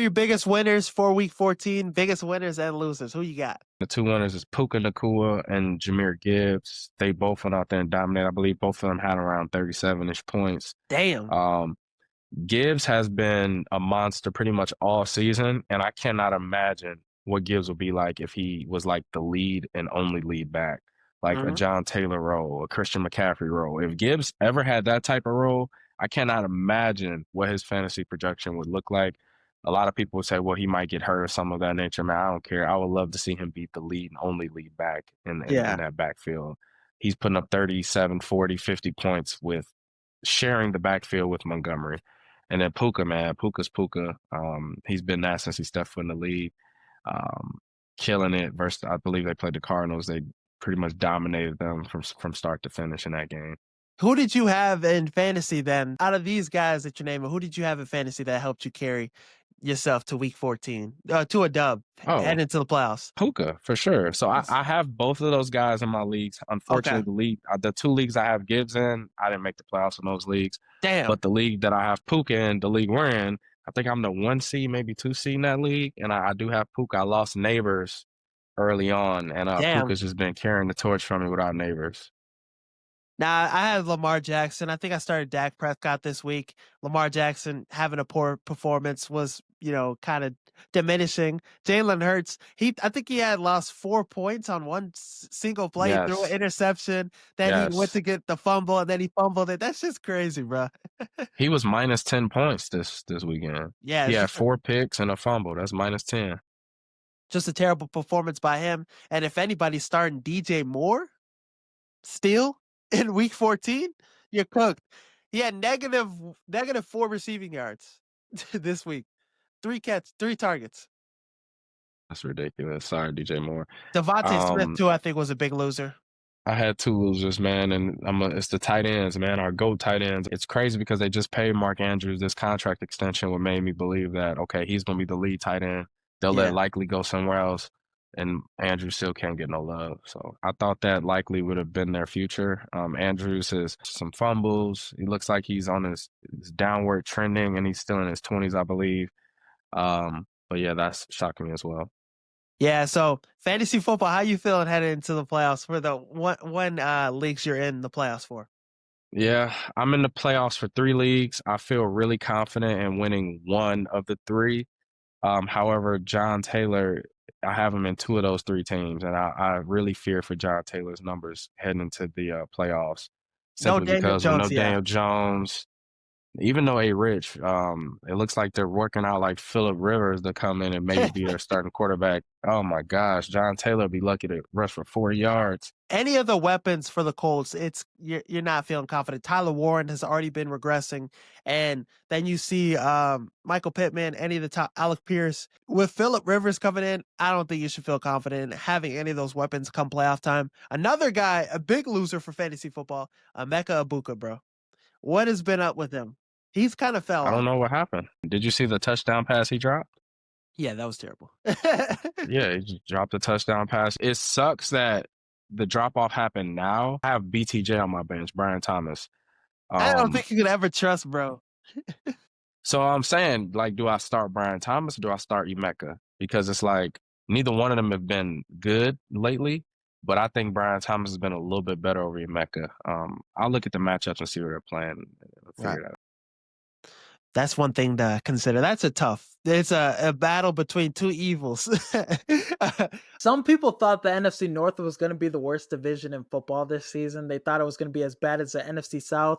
three biggest winners for Week 14, biggest winners and losers. Who you got? The two winners is Puka Nacua and Jahmyr Gibbs. They both went out there and dominated. I believe both of them had around 37-ish points. Damn. Gibbs has been a monster pretty much all season, and I cannot imagine what Gibbs would be like if he was like the lead and only lead back, like a John Taylor role, a Christian McCaffrey role. If Gibbs ever had that type of role, I cannot imagine what his fantasy projection would look like. A lot of people would say, well, he might get hurt or something of that nature. Man, I don't care. I would love to see him beat the lead and only lead back in that backfield. He's putting up 37, 40, 50 points with sharing the backfield with Montgomery. And then Puka, man, Puka's Puka. He's been that since he stepped foot in the league, killing it. Versus, I believe they played the Cardinals. They pretty much dominated them from start to finish in that game. Who did you have in fantasy then? Out of these guys that you're naming, who did you have in fantasy that helped you carry yourself to Week 14, to a dub, and into the playoffs? Puka, for sure. So I have both of those guys in my leagues. Unfortunately, the two leagues I have Gibbs in, I didn't make the playoffs in those leagues. Damn. But the league that I have Puka in, the league we're in, I think I'm the 1 seed, maybe 2 seed in that league. And I do have Puka. I lost Neighbors early on, and Puka's just been carrying the torch for me without Neighbors. Now, I have Lamar Jackson. I think I started Dak Prescott this week. Lamar Jackson having a poor performance was, kind of diminishing. Jalen Hurts, I think he had lost 4 points on one single play. He threw an interception. Then he went to get the fumble, and then he fumbled it. That's just crazy, bro. He was minus 10 points this weekend. Yeah. He had 4 picks and a fumble. That's minus 10. Just a terrible performance by him. And if anybody's starting DJ Moore still in Week 14, you're cooked. He had negative 4 receiving yards this week. 3 targets. That's ridiculous. Sorry, DJ Moore. Devontae Smith, too, I think, was a big loser. I had 2 losers, man, and it's the tight ends, man, our GOAT tight ends. It's crazy because they just paid Mark Andrews this contract extension, what made me believe that, okay, he's going to be the lead tight end. They'll let Likely go somewhere else, and Andrews still can't get no love. So I thought that Likely would have been their future. Andrews has some fumbles. He looks like he's on his downward trending, and he's still in his 20s, I believe. But yeah, that's shocking me as well. Yeah, so fantasy football, how you feeling headed into the playoffs for the one leagues you're in the playoffs for? Yeah, I'm in the playoffs for 3 leagues. I feel really confident in winning 1 of the 3. However, John Taylor, I have him in 2 of those 3 teams, and I really fear for John Taylor's numbers heading into the playoffs. Simply because with no Daniel Jones, even though Rich, it looks like they're working out like Phillip Rivers to come in and maybe be their starting quarterback. Oh my gosh, John Taylor would be lucky to rush for 40 yards. Any of the weapons for the Colts, you're not feeling confident. Tyler Warren has already been regressing, and then you see Michael Pittman, any of the top, Alec Pierce. With Phillip Rivers coming in, I don't think you should feel confident in having any of those weapons come playoff time. Another guy, a big loser for fantasy football, Emeka Egbuka, bro. What has been up with him? He's kind of fell off. I don't know what happened. Did you see the touchdown pass he dropped? Yeah, that was terrible. Yeah, he just dropped a touchdown pass. It sucks that the drop-off happened now. I have BTJ on my bench, Brian Thomas. I don't think you could ever trust, bro. So I'm saying, like, do I start Brian Thomas or do I start Emeka? Because it's like neither one of them have been good lately, but I think Brian Thomas has been a little bit better over Emeka. I'll look at the matchups and see where they're playing and figure it out. That's one thing to consider. It's a battle between 2 evils. Some people thought the NFC North was going to be the worst division in football this season. They thought it was going to be as bad as the NFC South.